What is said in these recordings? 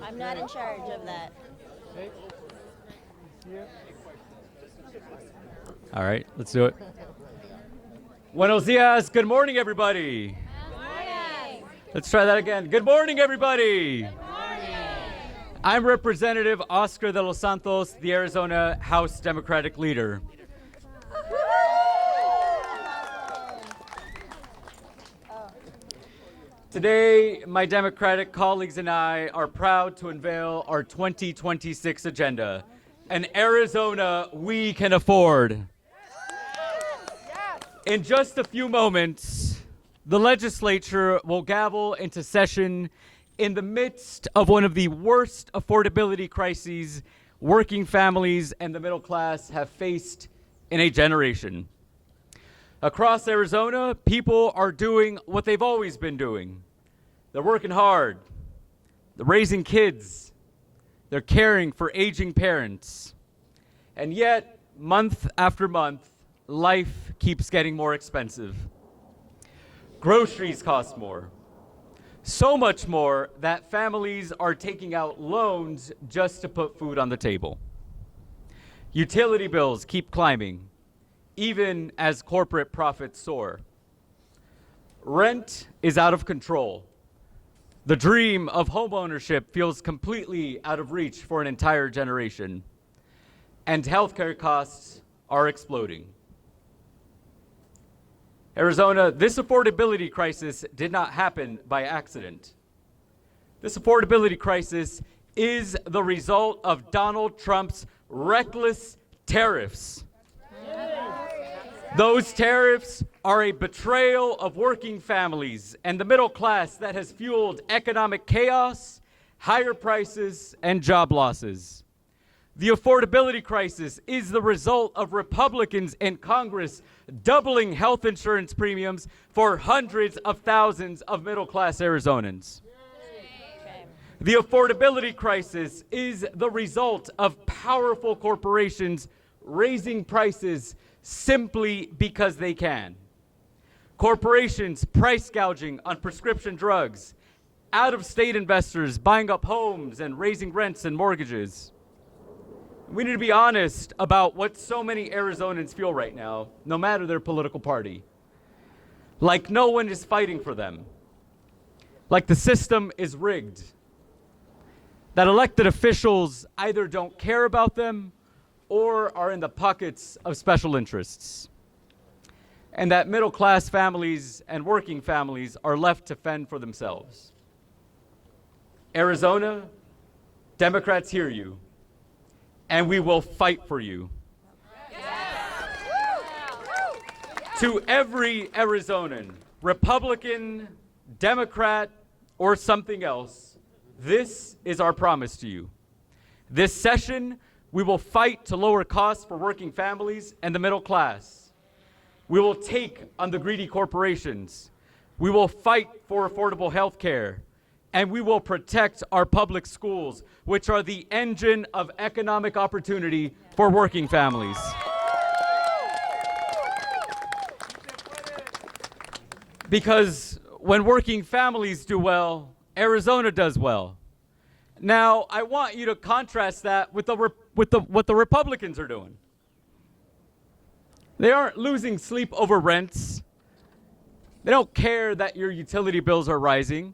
I'm not in charge of that. All right, let's do it. Buenos dias. Good morning, everybody. Good morning. Let's try that again. Good morning, everybody. Good morning. I'm Representative Oscar de los Santos, the Arizona House Democratic leader. Today, my Democratic colleagues and I are proud to unveil our 2026 agenda, an Arizona we can afford. In just a few moments, the legislature will gavel into session in the midst of one of the worst affordability crises working families and the middle class have faced in a generation. Across Arizona, people are doing what they've always been doing. They're working hard. They're raising kids. They're caring for aging parents. And yet, month after month, life keeps getting more expensive. Groceries cost more. So much more that families are taking out loans just to put food on the table. Utility bills keep climbing, even as corporate profits soar. Rent is out of control. The dream of homeownership feels completely out of reach for an entire generation. And healthcare costs are exploding. Arizona, this affordability crisis did not happen by accident. This affordability crisis is the result of Donald Trump's reckless tariffs. Those tariffs are a betrayal of working families and the middle class that has fueled economic chaos, higher prices, and job losses. The affordability crisis is the result of Republicans in Congress doubling health insurance premiums for hundreds of thousands of middle-class Arizonans. The affordability crisis is the result of powerful corporations raising prices simply because they can. Corporations price gouging on prescription drugs, out-of-state investors buying up homes and raising rents and mortgages. We need to be honest about what so many Arizonans feel right now, no matter their political party. Like no one is fighting for them. Like the system is rigged. That elected officials either don't care about them or are in the pockets of special interests. And that middle-class families and working families are left to fend for themselves. Arizona, Democrats hear you. And we will fight for you. To every Arizonan, Republican, Democrat, or something else, this is our promise to you. This session, we will fight to lower costs for working families and the middle class. We will take on the greedy corporations. We will fight for affordable health care. And we will protect our public schools, which are the engine of economic opportunity for working families. Because when working families do well, Arizona does well. Now, I want you to contrast that with what the Republicans are doing. They aren't losing sleep over rents. They don't care that your utility bills are rising.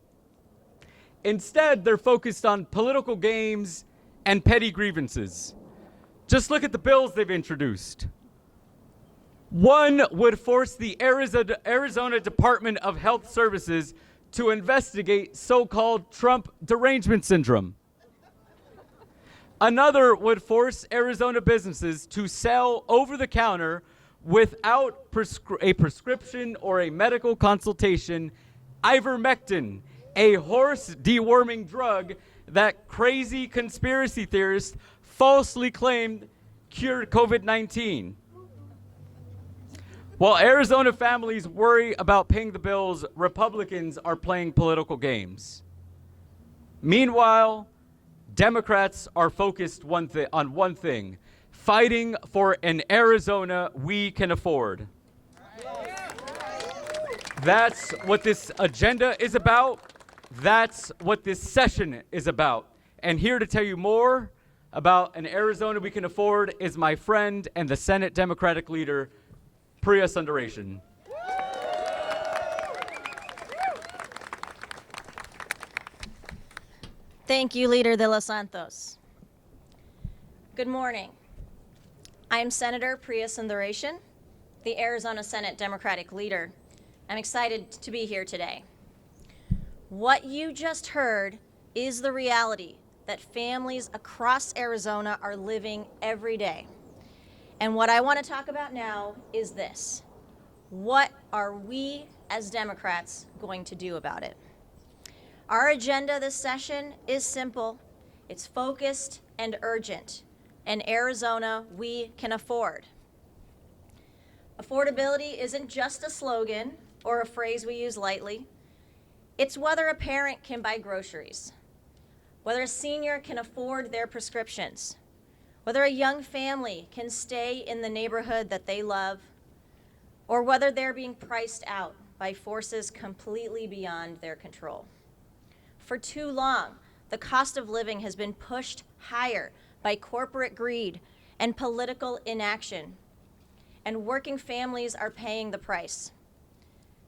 Instead, they're focused on political games and petty grievances. Just look at the bills they've introduced. One would force the Arizona Department of Health Services to investigate so-called Trump derangement syndrome. Another would force Arizona businesses to sell over-the-counter without a prescription or a medical consultation ivermectin, a horse deworming drug that crazy conspiracy theorists falsely claimed cured COVID-19. While Arizona families worry about paying the bills, Republicans are playing political games. Meanwhile, Democrats are focused on one thing, fighting for an Arizona we can afford. That's what this agenda is about. That's what this session is about. And here to tell you more about an Arizona we can afford is my friend and the Senate Democratic leader, Priya Sundaresan. Thank you, Leader De Los Santos. Good morning. I am Senator Priya Sundaresan, the Arizona Senate Democratic leader. I'm excited to be here today. What you just heard is the reality that families across Arizona are living every day. And what I want to talk about now is this. What are we as Democrats going to do about it? Our agenda this session is simple, it's focused and urgent. In Arizona, we can afford. Affordability isn't just a slogan or a phrase we use lightly. It's whether a parent can buy groceries, whether a senior can afford their prescriptions, whether a young family can stay in the neighborhood that they love, or whether they're being priced out by forces completely beyond their control. For too long, the cost of living has been pushed higher by corporate greed and political inaction, and working families are paying the price.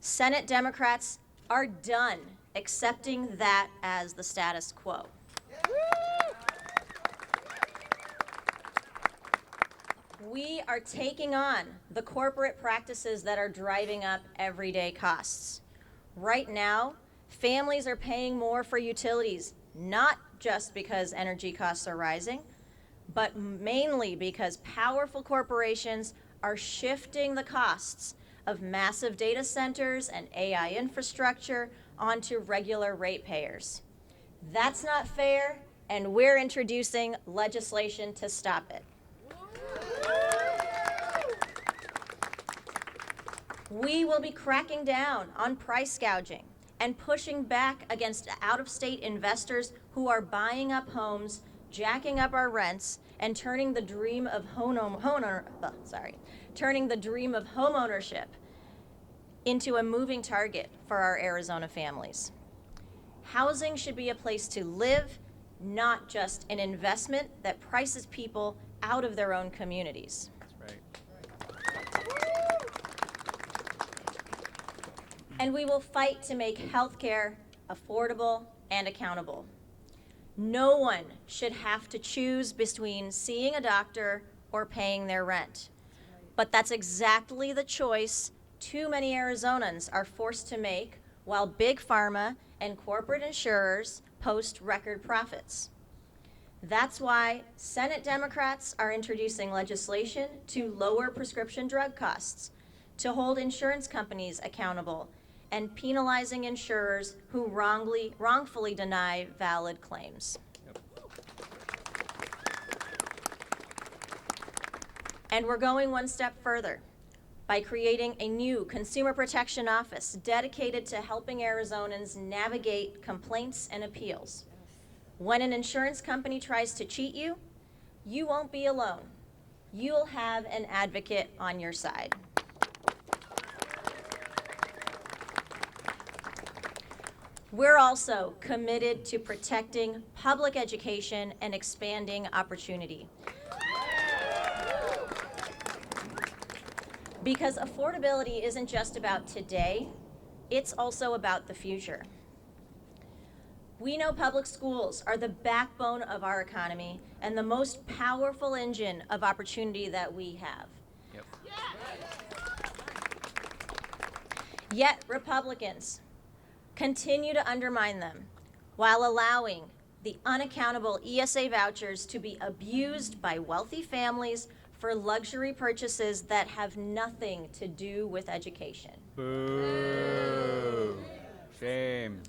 Senate Democrats are done accepting that as the status quo. We are taking on the corporate practices that are driving up everyday costs. Right now, families are paying more for utilities, not just because energy costs are rising, but mainly because powerful corporations are shifting the costs of massive data centers and AI infrastructure onto regular ratepayers. That's not fair, and we're introducing legislation to stop it. We will be cracking down on price gouging and pushing back against out-of-state investors who are buying up homes, jacking up our rents, and turning the dream of homeownership into a moving target for our Arizona families. Housing should be a place to live, not just an investment that prices people out of their own communities. That's right. And we will fight to make healthcare affordable and accountable. No one should have to choose between seeing a doctor or paying their rent. But that's exactly the choice too many Arizonans are forced to make while big pharma and corporate insurers post record profits. That's why Senate Democrats are introducing legislation to lower prescription drug costs, to hold insurance companies accountable, and penalizing insurers who wrongfully deny valid claims. And we're going one step further by creating a new Consumer Protection Office dedicated to helping Arizonans navigate complaints and appeals. When an insurance company tries to cheat you, you won't be alone. You'll have an advocate on your side. We're also committed to protecting public education and expanding opportunity. Because affordability isn't just about today, it's also about the future. We know public schools are the backbone of our economy and the most powerful engine of opportunity that we have. Yep. Yet Republicans continue to undermine them while allowing the unaccountable ESA vouchers to be abused by wealthy families for luxury purchases that have nothing to do with education. Boo. Shame.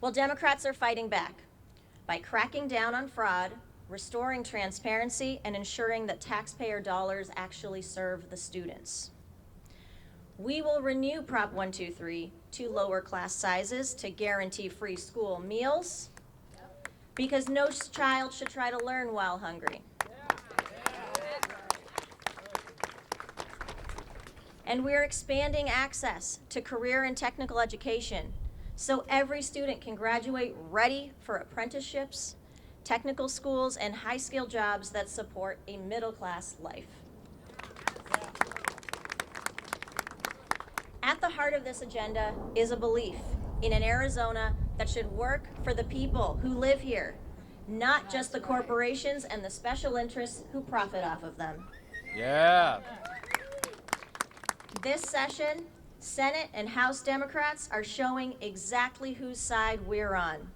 Well, Democrats are fighting back by cracking down on fraud, restoring transparency, and ensuring that taxpayer dollars actually serve the students. We will renew Prop 123 to lower class sizes to guarantee free school meals, because no child should try to learn while hungry. And we're expanding access to career and technical education so every student can graduate ready for apprenticeships, technical schools, and high-skill jobs that support a middle-class life. At the heart of this agenda is a belief in an Arizona that should work for the people who live here, not just the corporations and the special interests who profit off of them. Yeah. This session, Senate and House Democrats are showing exactly whose side we're on.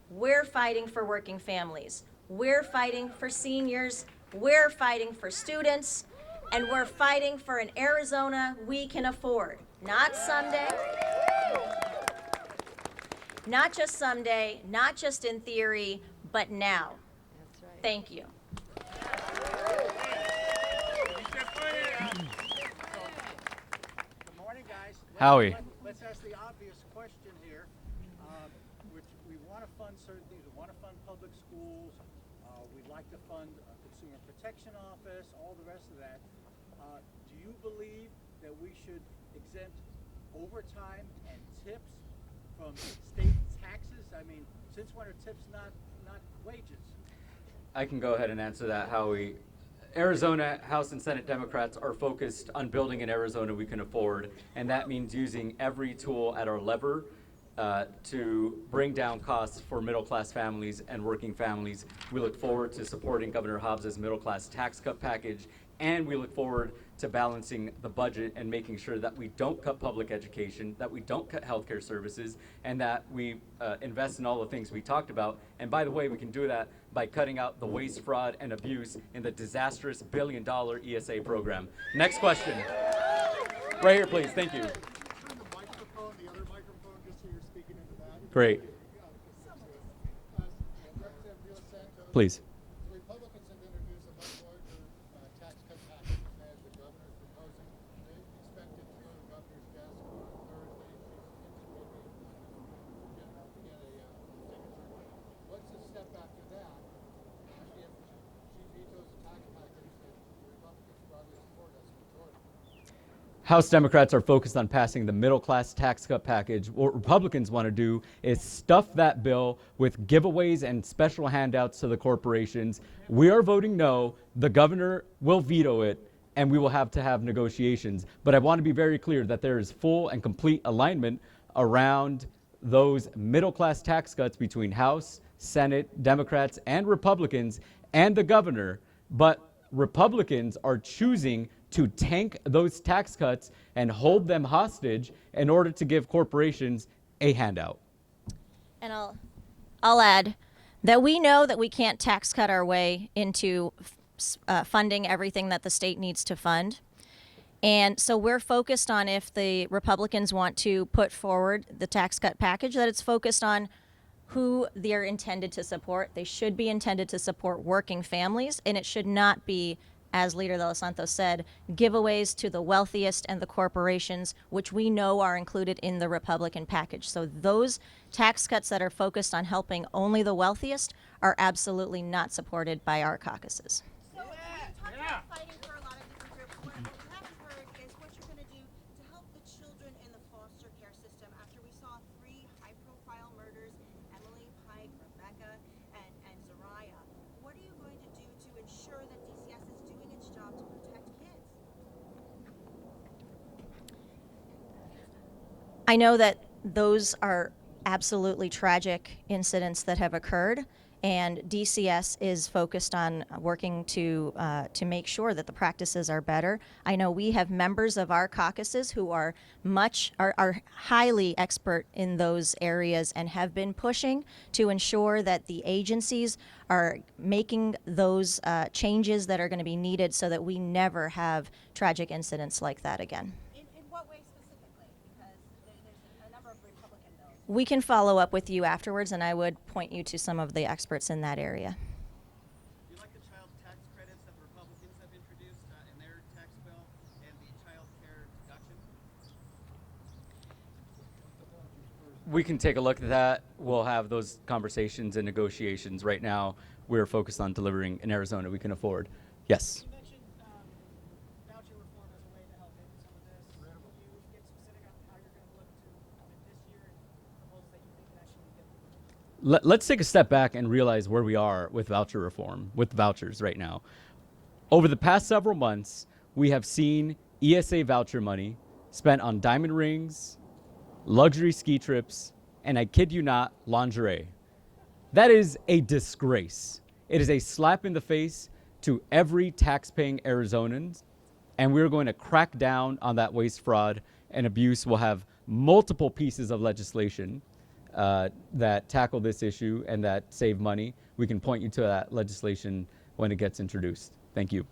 We're fighting for working families. We're fighting for seniors. We're fighting for students. And we're fighting for an Arizona we can afford. Not someday, not just someday, not just in theory, but now. That's right. Thank you. Good morning, guys. Howie. Let's ask the obvious question here, which we want to fund certain things. We want to fund public schools. We'd like to fund a consumer protection office, all the rest of that. Do you believe that we should exempt overtime and tips from state taxes? I mean, since when are tips not wages? I can go ahead and answer that, Howie. Arizona House and Senate Democrats are focused on building an Arizona we can afford, and that means using every tool at our lever to bring down costs for middle-class families and working families. We look forward to supporting Governor Hobbs's middle-class tax cut package, and we look forward to balancing the budget and making sure that we don't cut public education, that we don't cut healthcare services, and that we invest in all the things we talked about. And by the way, we can do that by cutting out the waste, fraud, and abuse in the disastrous billion-dollar ESA program. Next question. Right here, please. Thank you. Turn the microphone, the other microphone, just so you're speaking into that. Great. Representative Rio Santos, Please. the Republicans have introduced a much larger tax cut package than the governor is proposing. They expected to go to the governor's desk on Thursday. She's indicating get a signature. What's the step after that? Actually, if she vetoes the tax package that the Republicans broadly support as a majority. House Democrats are focused on passing the middle-class tax cut package. What Republicans want to do is stuff that bill with giveaways and special handouts to the corporations. We are voting no. The governor will veto it, and we will have to have negotiations. But I want to be very clear that there is full and complete alignment around those middle-class tax cuts between House, Senate, Democrats, and Republicans, and the governor. But Republicans are choosing to tank those tax cuts and hold them hostage in order to give corporations a handout. And I'll add that we know that we can't tax cut our way into funding everything that the state needs to fund. And so we're focused on, if the Republicans want to put forward the tax cut package, that it's focused on who they're intended to support. They should be intended to support working families, and it should not be, as Leader De Los Santos said, giveaways to the wealthiest and the corporations, which we know are included in the Republican package. So those tax cuts that are focused on helping only the wealthiest are absolutely not supported by our caucuses. So you talked about fighting for a lot of different groups. What we haven't heard is what you're going to do to help the children in the foster care system after we saw 3 high-profile murders, Emily, Pike, Rebecca, and Zariah. What are you going to do to ensure that DCS is doing its job to protect kids? I know that those are absolutely tragic incidents that have occurred, and DCS is focused on working to make sure that the practices are better. I know we have members of our caucuses who are highly expert in those areas and have been pushing to ensure that the agencies are making those changes that are going to be needed so that we never have tragic incidents like that again. In what way specifically? Because there's a number of Republican bills. We can follow up with you afterwards, and I would point you to some of the experts in that area. Do you like the child tax credits that the Republicans have introduced in their tax bill and the child care deduction? We can take a look at that. We'll have those conversations and negotiations. Right now, we're focused on delivering an Arizona we can afford. Yes. You mentioned voucher reform as a way to help pay for some of this. Can you get specific on how you're going to look to fund it this year and proposals that you think can actually get through? let's take a step back and realize where we are with voucher reform, with vouchers right now. Over the past several months, we have seen ESA voucher money spent on diamond rings, luxury ski trips, and I kid you not, lingerie. That is a disgrace. It is a slap in the face to every tax-paying Arizonan, and we're going to crack down on that waste, fraud, and abuse. We'll have multiple pieces of legislation that tackle this issue and that save money. We can point you to that legislation when it gets introduced. Thank you.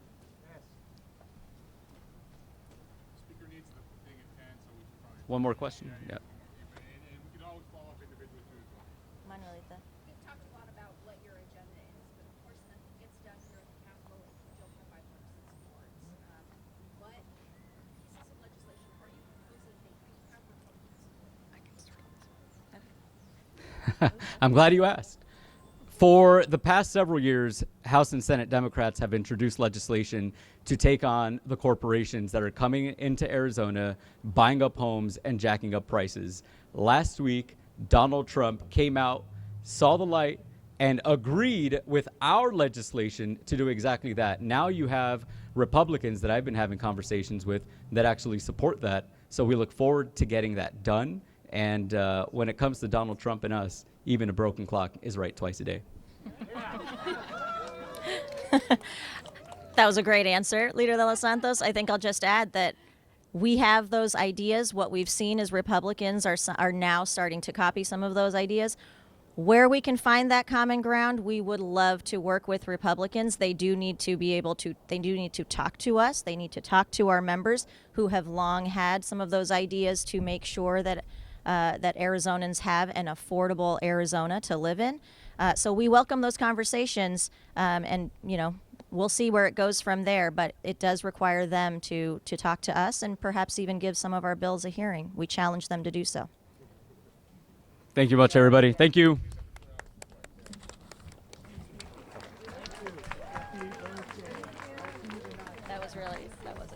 Speaker needs the thing at 10, so we can probably. One more question? Yeah. And we can always follow up individually too as well. Manuelita. You've talked a lot about what your agenda is, but of course nothing gets done here at the Capitol if you don't have bipartisan support. What pieces of legislation are you proposing that you have Republican support? I'm glad you asked. For the past several years, House and Senate Democrats have introduced legislation to take on the corporations that are coming into Arizona, buying up homes and jacking up prices. Last week, Donald Trump came out, saw the light, and agreed with our legislation to do exactly that. Now you have Republicans that I've been having conversations with that actually support that. So we look forward to getting that done. And when it comes to Donald Trump and us, even a broken clock is right twice a day. That was a great answer, Leader de los Santos. I think I'll just add that we have those ideas. What we've seen is Republicans are now starting to copy some of those ideas. Where we can find that common ground, we would love to work with Republicans. They do need to be able to, they do need to talk to us. They need to talk to our members who have long had some of those ideas to make sure that that Arizonans have an affordable Arizona to live in. So we welcome those conversations, and you know, we'll see where it goes from there. But it does require them to talk to us and perhaps even give some of our bills a hearing. We challenge them to do so. Thank you much, everybody. Thank you. That was really, that was a